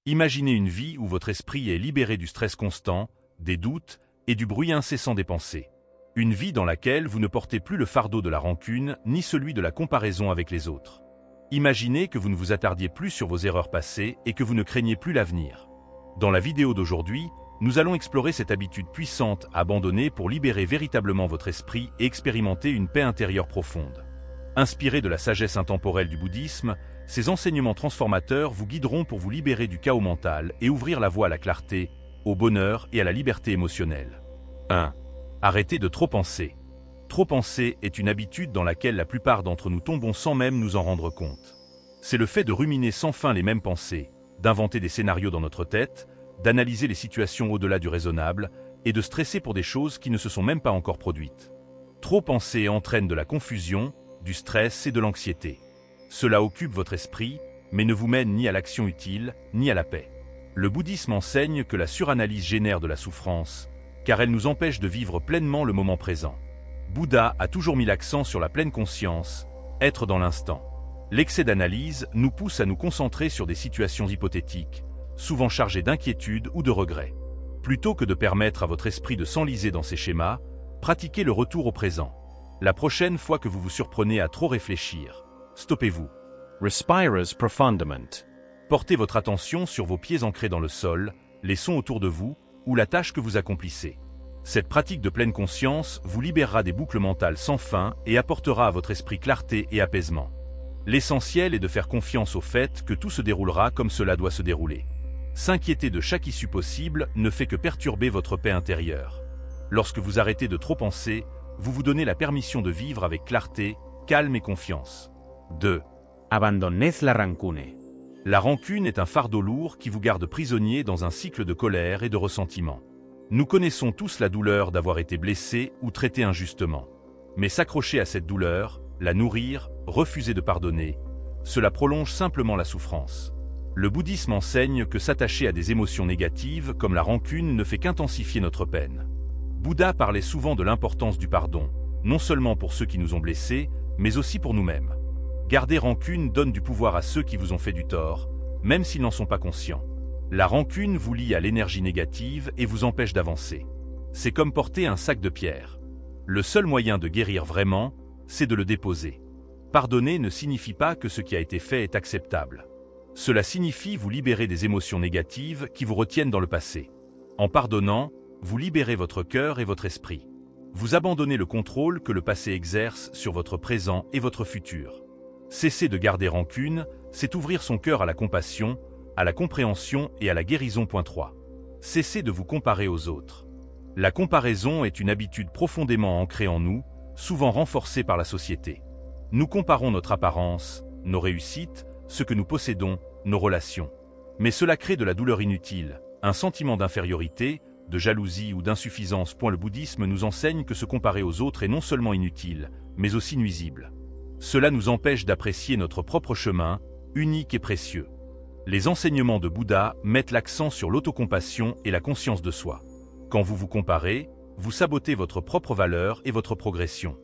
Imaginez une vie où votre esprit est libéré du stress constant, des doutes et du bruit incessant des pensées. Une vie dans laquelle vous ne portez plus le fardeau de la rancune ni celui de la comparaison avec les autres. Imaginez que vous ne vous attardiez plus sur vos erreurs passées et que vous ne craignez plus l'avenir. Dans la vidéo d'aujourd'hui, nous allons explorer cette habitude puissante à abandonner pour libérer véritablement votre esprit et expérimenter une paix intérieure profonde. Inspirés de la sagesse intemporelle du bouddhisme, ces enseignements transformateurs vous guideront pour vous libérer du chaos mental et ouvrir la voie à la clarté, au bonheur et à la liberté émotionnelle. 1. Arrêtez de trop penser. Trop penser est une habitude dans laquelle la plupart d'entre nous tombons sans même nous en rendre compte. C'est le fait de ruminer sans fin les mêmes pensées, d'inventer des scénarios dans notre tête, d'analyser les situations au-delà du raisonnable et de stresser pour des choses qui ne se sont même pas encore produites. Trop penser entraîne de la confusion, du stress et de l'anxiété. Cela occupe votre esprit, mais ne vous mène ni à l'action utile, ni à la paix. Le bouddhisme enseigne que la suranalyse génère de la souffrance, car elle nous empêche de vivre pleinement le moment présent. Bouddha a toujours mis l'accent sur la pleine conscience, être dans l'instant. L'excès d'analyse nous pousse à nous concentrer sur des situations hypothétiques, souvent chargées d'inquiétude ou de regrets. Plutôt que de permettre à votre esprit de s'enliser dans ces schémas, pratiquez le retour au présent. La prochaine fois que vous vous surprenez à trop réfléchir, stoppez-vous. Respirez profundament. Portez votre attention sur vos pieds ancrés dans le sol, les sons autour de vous ou la tâche que vous accomplissez. Cette pratique de pleine conscience vous libérera des boucles mentales sans fin et apportera à votre esprit clarté et apaisement. L'essentiel est de faire confiance au fait que tout se déroulera comme cela doit se dérouler. S'inquiéter de chaque issue possible ne fait que perturber votre paix intérieure. Lorsque vous arrêtez de trop penser, vous vous donnez la permission de vivre avec clarté, calme et confiance. 2. Abandoned la rancune. La rancune est un fardeau lourd qui vous garde prisonnier dans un cycle de colère et de ressentiment. Nous connaissons tous la douleur d'avoir été blessé ou traité injustement. Mais s'accrocher à cette douleur, la nourrir, refuser de pardonner, cela prolonge simplement la souffrance. Le bouddhisme enseigne que s'attacher à des émotions négatives comme la rancune ne fait qu'intensifier notre peine. Bouddha parlait souvent de l'importance du pardon, non seulement pour ceux qui nous ont blessés, mais aussi pour nous-mêmes. Garder rancune donne du pouvoir à ceux qui vous ont fait du tort, même s'ils n'en sont pas conscients. La rancune vous lie à l'énergie négative et vous empêche d'avancer. C'est comme porter un sac de pierres. Le seul moyen de guérir vraiment, c'est de le déposer. Pardonner ne signifie pas que ce qui a été fait est acceptable. Cela signifie vous libérer des émotions négatives qui vous retiennent dans le passé. En pardonnant, vous libérez votre cœur et votre esprit. Vous abandonnez le contrôle que le passé exerce sur votre présent et votre futur. Cesser de garder rancune, c'est ouvrir son cœur à la compassion, à la compréhension et à la guérison. 3. Cessez de vous comparer aux autres. La comparaison est une habitude profondément ancrée en nous, souvent renforcée par la société. Nous comparons notre apparence, nos réussites, ce que nous possédons, nos relations. Mais cela crée de la douleur inutile, un sentiment d'infériorité, de jalousie ou d'insuffisance. Le bouddhisme nous enseigne que se comparer aux autres est non seulement inutile, mais aussi nuisible. Cela nous empêche d'apprécier notre propre chemin, unique et précieux. Les enseignements de Bouddha mettent l'accent sur l'autocompassion et la conscience de soi. Quand vous vous comparez, vous sabotez votre propre valeur et votre progression.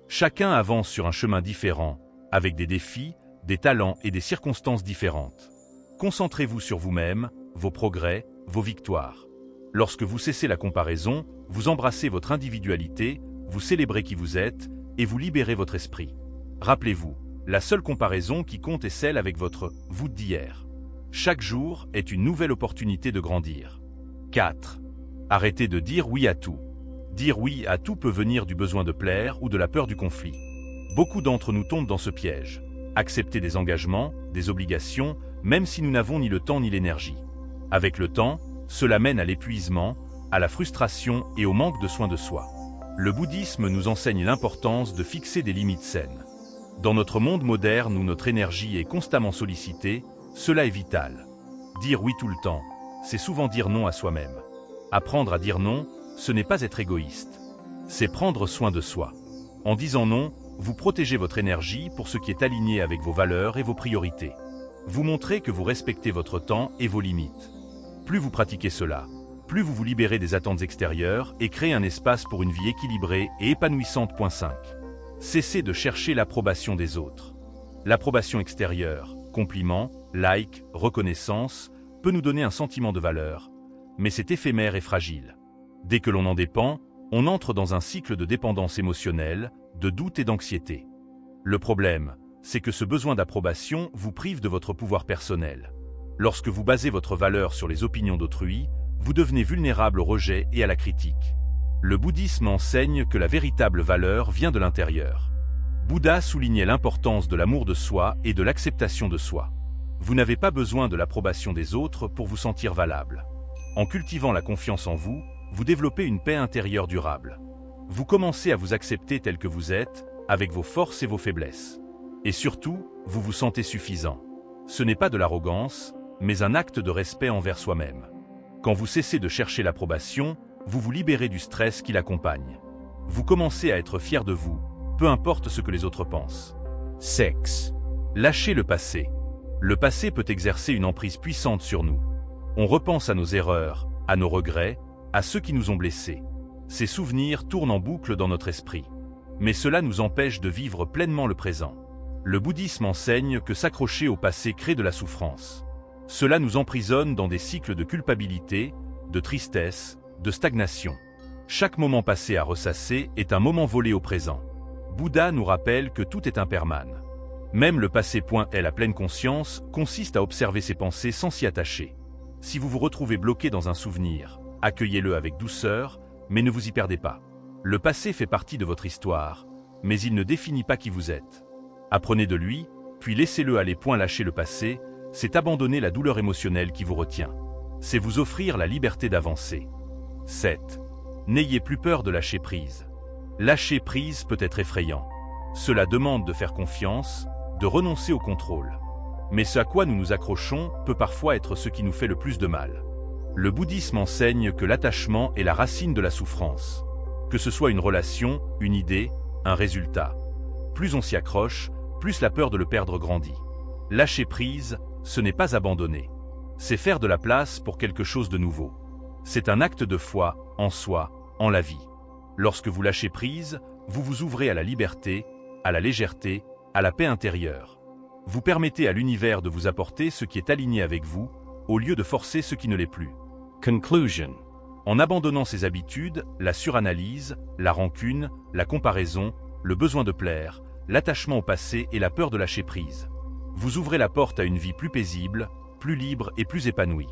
Chacun avance sur un chemin différent, avec des défis, des talents et des circonstances différentes. Concentrez-vous sur vous-même, vos progrès, vos victoires. Lorsque vous cessez la comparaison, vous embrassez votre individualité, vous célébrez qui vous êtes et vous libérez votre esprit. Rappelez-vous, la seule comparaison qui compte est celle avec votre « vous » d'hier. Chaque jour est une nouvelle opportunité de grandir. 4. Arrêtez de dire oui à tout. Dire oui à tout peut venir du besoin de plaire ou de la peur du conflit. Beaucoup d'entre nous tombent dans ce piège. Accepter des engagements, des obligations, même si nous n'avons ni le temps ni l'énergie. Avec le temps, cela mène à l'épuisement, à la frustration et au manque de soin de soi. Le bouddhisme nous enseigne l'importance de fixer des limites saines. Dans notre monde moderne où notre énergie est constamment sollicitée, cela est vital. Dire oui tout le temps, c'est souvent dire non à soi-même. Apprendre à dire non, ce n'est pas être égoïste. C'est prendre soin de soi. En disant non, vous protégez votre énergie pour ce qui est aligné avec vos valeurs et vos priorités. Vous montrez que vous respectez votre temps et vos limites. Plus vous pratiquez cela, plus vous vous libérez des attentes extérieures et créez un espace pour une vie équilibrée et épanouissante. 5. Cessez de chercher l'approbation des autres. L'approbation extérieure, compliments, likes, reconnaissance, peut nous donner un sentiment de valeur, mais c'est éphémère et fragile. Dès que l'on en dépend, on entre dans un cycle de dépendance émotionnelle, de doute et d'anxiété. Le problème, c'est que ce besoin d'approbation vous prive de votre pouvoir personnel. Lorsque vous basez votre valeur sur les opinions d'autrui, vous devenez vulnérable au rejet et à la critique. Le bouddhisme enseigne que la véritable valeur vient de l'intérieur. Bouddha soulignait l'importance de l'amour de soi et de l'acceptation de soi. Vous n'avez pas besoin de l'approbation des autres pour vous sentir valable. En cultivant la confiance en vous, vous développez une paix intérieure durable. Vous commencez à vous accepter tel que vous êtes, avec vos forces et vos faiblesses. Et surtout, vous vous sentez suffisant. Ce n'est pas de l'arrogance, mais un acte de respect envers soi-même. Quand vous cessez de chercher l'approbation, vous vous libérez du stress qui l'accompagne. Vous commencez à être fier de vous, peu importe ce que les autres pensent. 6. Lâchez le passé. Le passé peut exercer une emprise puissante sur nous. On repense à nos erreurs, à nos regrets, à ceux qui nous ont blessés. Ces souvenirs tournent en boucle dans notre esprit. Mais cela nous empêche de vivre pleinement le présent. Le bouddhisme enseigne que s'accrocher au passé crée de la souffrance. Cela nous emprisonne dans des cycles de culpabilité, de tristesse, de stagnation. Chaque moment passé à ressasser est un moment volé au présent. Bouddha nous rappelle que tout est impermanent. Même le passé. La pleine conscience consiste à observer ses pensées sans s'y attacher. Si vous vous retrouvez bloqué dans un souvenir, accueillez-le avec douceur, mais ne vous y perdez pas. Le passé fait partie de votre histoire, mais il ne définit pas qui vous êtes. Apprenez de lui, puis laissez-le aller. Lâcher le passé, c'est abandonner la douleur émotionnelle qui vous retient. C'est vous offrir la liberté d'avancer. 7. N'ayez plus peur de lâcher prise. Lâcher prise peut être effrayant. Cela demande de faire confiance, de renoncer au contrôle. Mais ce à quoi nous nous accrochons peut parfois être ce qui nous fait le plus de mal. Le bouddhisme enseigne que l'attachement est la racine de la souffrance. Que ce soit une relation, une idée, un résultat. Plus on s'y accroche, plus la peur de le perdre grandit. Lâcher prise, ce n'est pas abandonner. C'est faire de la place pour quelque chose de nouveau. C'est un acte de foi, en soi, en la vie. Lorsque vous lâchez prise, vous vous ouvrez à la liberté, à la légèreté, à la paix intérieure. Vous permettez à l'univers de vous apporter ce qui est aligné avec vous, au lieu de forcer ce qui ne l'est plus. Conclusion. En abandonnant ces habitudes, la suranalyse, la rancune, la comparaison, le besoin de plaire, l'attachement au passé et la peur de lâcher prise, vous ouvrez la porte à une vie plus paisible, plus libre et plus épanouie.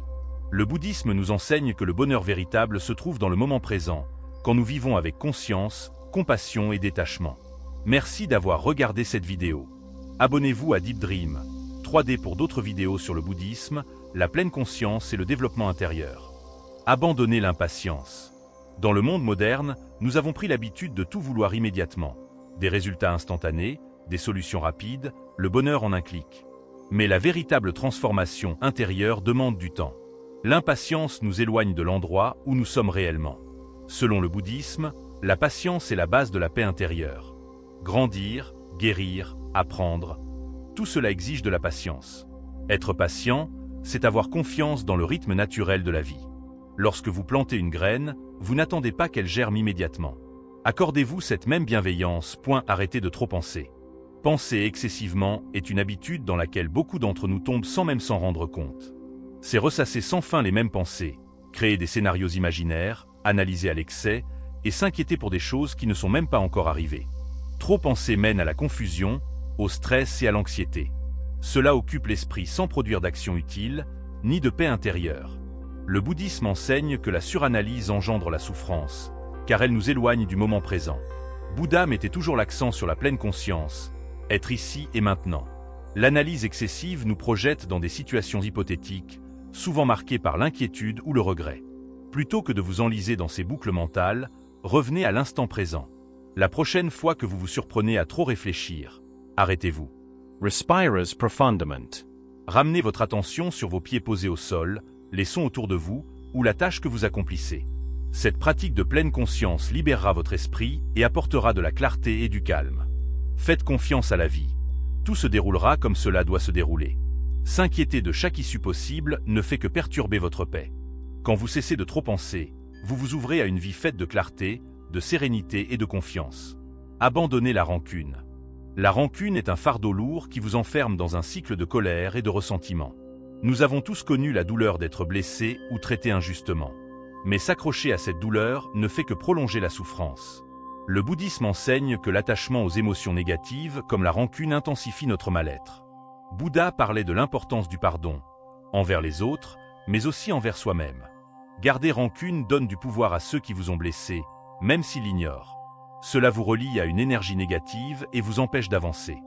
Le bouddhisme nous enseigne que le bonheur véritable se trouve dans le moment présent, quand nous vivons avec conscience, compassion et détachement. Merci d'avoir regardé cette vidéo. Abonnez-vous à Deep Dream 3D pour d'autres vidéos sur le bouddhisme, la pleine conscience et le développement intérieur. Abandonnez l'impatience. Dans le monde moderne, nous avons pris l'habitude de tout vouloir immédiatement. Des résultats instantanés, des solutions rapides, le bonheur en un clic. Mais la véritable transformation intérieure demande du temps. L'impatience nous éloigne de l'endroit où nous sommes réellement. Selon le bouddhisme, la patience est la base de la paix intérieure. Grandir, guérir, apprendre, tout cela exige de la patience. Être patient, c'est avoir confiance dans le rythme naturel de la vie. Lorsque vous plantez une graine, vous n'attendez pas qu'elle germe immédiatement. Accordez-vous cette même bienveillance. Arrêtez de trop penser. Penser excessivement est une habitude dans laquelle beaucoup d'entre nous tombent sans même s'en rendre compte. C'est ressasser sans fin les mêmes pensées, créer des scénarios imaginaires, analyser à l'excès et s'inquiéter pour des choses qui ne sont même pas encore arrivées. Trop penser mène à la confusion, au stress et à l'anxiété. Cela occupe l'esprit sans produire d'action utile, ni de paix intérieure. Le bouddhisme enseigne que la suranalyse engendre la souffrance, car elle nous éloigne du moment présent. Bouddha mettait toujours l'accent sur la pleine conscience, être ici et maintenant. L'analyse excessive nous projette dans des situations hypothétiques, souvent marquées par l'inquiétude ou le regret. Plutôt que de vous enliser dans ces boucles mentales, revenez à l'instant présent. La prochaine fois que vous vous surprenez à trop réfléchir, arrêtez-vous. Respirers profundament. Ramenez votre attention sur vos pieds posés au sol, les sons autour de vous ou la tâche que vous accomplissez. Cette pratique de pleine conscience libérera votre esprit et apportera de la clarté et du calme. Faites confiance à la vie. Tout se déroulera comme cela doit se dérouler. S'inquiéter de chaque issue possible ne fait que perturber votre paix. Quand vous cessez de trop penser, vous vous ouvrez à une vie faite de clarté, de sérénité et de confiance. Abandonnez la rancune. La rancune est un fardeau lourd qui vous enferme dans un cycle de colère et de ressentiment. Nous avons tous connu la douleur d'être blessé ou traité injustement. Mais s'accrocher à cette douleur ne fait que prolonger la souffrance. Le bouddhisme enseigne que l'attachement aux émotions négatives, comme la rancune, intensifie notre mal-être. Bouddha parlait de l'importance du pardon, envers les autres, mais aussi envers soi-même. Garder rancune donne du pouvoir à ceux qui vous ont blessé, même s'ils l'ignorent. Cela vous relie à une énergie négative et vous empêche d'avancer.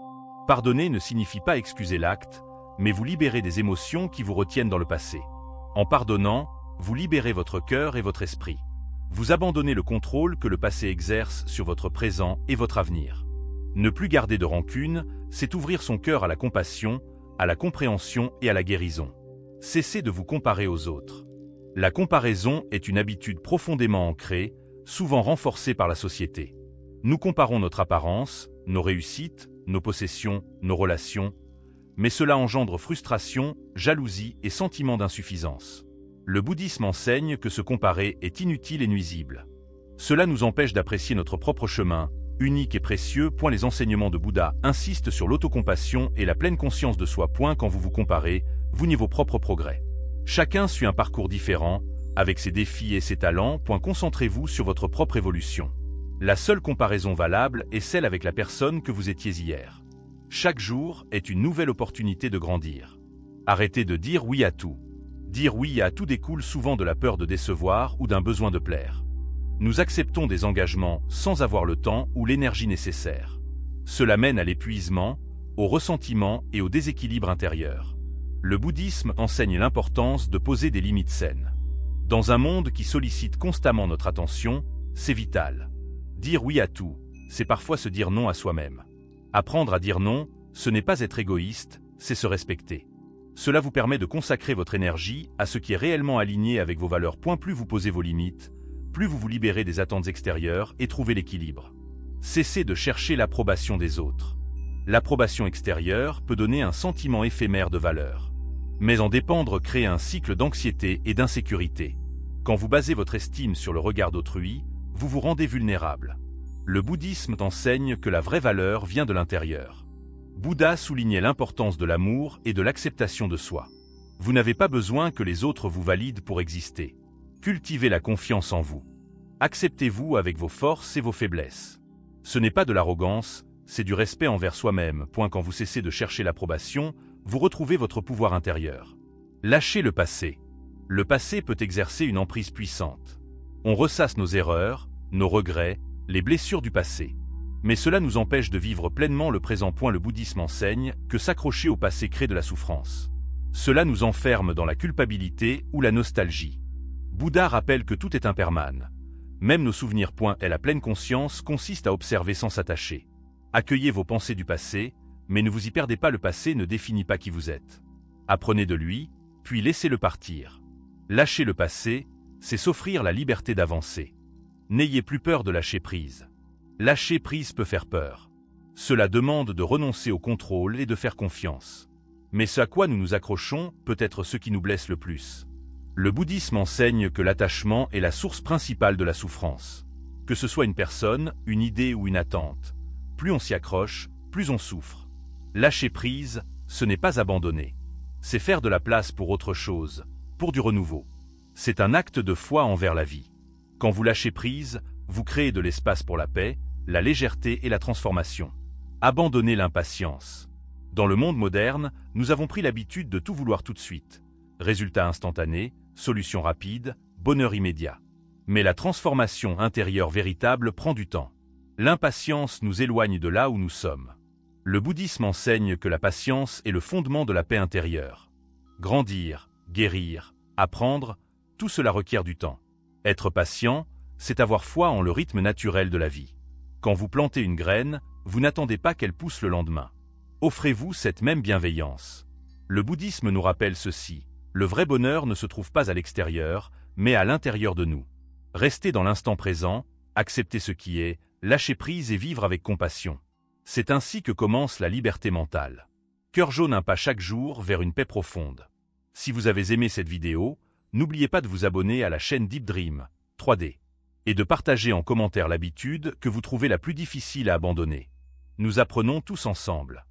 Pardonner ne signifie pas excuser l'acte, mais vous libérer des émotions qui vous retiennent dans le passé. En pardonnant, vous libérez votre cœur et votre esprit. Vous abandonnez le contrôle que le passé exerce sur votre présent et votre avenir. Ne plus garder de rancune, c'est ouvrir son cœur à la compassion, à la compréhension et à la guérison. Cessez de vous comparer aux autres. La comparaison est une habitude profondément ancrée, souvent renforcée par la société. Nous comparons notre apparence, nos réussites, nos possessions, nos relations, mais cela engendre frustration, jalousie et sentiment d'insuffisance. Le bouddhisme enseigne que se comparer est inutile et nuisible. Cela nous empêche d'apprécier notre propre chemin, unique et précieux. Les enseignements de Bouddha insistent sur l'autocompassion et la pleine conscience de soi. Quand vous vous comparez, vous niez vos propres progrès. Chacun suit un parcours différent, avec ses défis et ses talents. Concentrez-vous sur votre propre évolution. La seule comparaison valable est celle avec la personne que vous étiez hier. Chaque jour est une nouvelle opportunité de grandir. Arrêtez de dire oui à tout. Dire oui à tout découle souvent de la peur de décevoir ou d'un besoin de plaire. Nous acceptons des engagements sans avoir le temps ou l'énergie nécessaire. Cela mène à l'épuisement, au ressentiment et au déséquilibre intérieur. Le bouddhisme enseigne l'importance de poser des limites saines. Dans un monde qui sollicite constamment notre attention, c'est vital. Dire oui à tout, c'est parfois se dire non à soi-même. Apprendre à dire non, ce n'est pas être égoïste, c'est se respecter. Cela vous permet de consacrer votre énergie à ce qui est réellement aligné avec vos valeurs. Plus vous posez vos limites, plus vous vous libérez des attentes extérieures et trouvez l'équilibre. Cessez de chercher l'approbation des autres. L'approbation extérieure peut donner un sentiment éphémère de valeur. Mais en dépendre crée un cycle d'anxiété et d'insécurité. Quand vous basez votre estime sur le regard d'autrui, vous vous rendez vulnérable. Le bouddhisme enseigne que la vraie valeur vient de l'intérieur. Bouddha soulignait l'importance de l'amour et de l'acceptation de soi. Vous n'avez pas besoin que les autres vous valident pour exister. Cultivez la confiance en vous. Acceptez-vous avec vos forces et vos faiblesses. Ce n'est pas de l'arrogance, c'est du respect envers soi-même. Quand vous cessez de chercher l'approbation, vous retrouvez votre pouvoir intérieur. Lâchez le passé. Le passé peut exercer une emprise puissante. On ressasse nos erreurs, nos regrets, les blessures du passé. Mais cela nous empêche de vivre pleinement le présent. Le bouddhisme enseigne que s'accrocher au passé crée de la souffrance. Cela nous enferme dans la culpabilité ou la nostalgie. Bouddha rappelle que tout est impermanent. Même nos souvenirs. Et la pleine conscience consiste à observer sans s'attacher. Accueillez vos pensées du passé, mais ne vous y perdez pas. Le passé ne définit pas qui vous êtes. Apprenez de lui, puis laissez-le partir. Lâcher le passé, c'est s'offrir la liberté d'avancer. N'ayez plus peur de lâcher prise. Lâcher prise peut faire peur. Cela demande de renoncer au contrôle et de faire confiance. Mais ce à quoi nous nous accrochons peut être ce qui nous blesse le plus. Le bouddhisme enseigne que l'attachement est la source principale de la souffrance. Que ce soit une personne, une idée ou une attente, plus on s'y accroche, plus on souffre. Lâcher prise, ce n'est pas abandonner. C'est faire de la place pour autre chose, pour du renouveau. C'est un acte de foi envers la vie. Quand vous lâchez prise, vous créez de l'espace pour la paix, la légèreté et la transformation. Abandonnez l'impatience. Dans le monde moderne, nous avons pris l'habitude de tout vouloir tout de suite. Résultat instantané, solution rapide, bonheur immédiat. Mais la transformation intérieure véritable prend du temps. L'impatience nous éloigne de là où nous sommes. Le bouddhisme enseigne que la patience est le fondement de la paix intérieure. Grandir, guérir, apprendre, tout cela requiert du temps. Être patient, c'est avoir foi en le rythme naturel de la vie. Quand vous plantez une graine, vous n'attendez pas qu'elle pousse le lendemain. Offrez-vous cette même bienveillance. Le bouddhisme nous rappelle ceci. Le vrai bonheur ne se trouve pas à l'extérieur, mais à l'intérieur de nous. Restez dans l'instant présent, acceptez ce qui est, lâchez prise et vivre avec compassion. C'est ainsi que commence la liberté mentale. Cœur jaune, un pas chaque jour vers une paix profonde. Si vous avez aimé cette vidéo, n'oubliez pas de vous abonner à la chaîne Deep Dream 3D et de partager en commentaire l'habitude que vous trouvez la plus difficile à abandonner. Nous apprenons tous ensemble.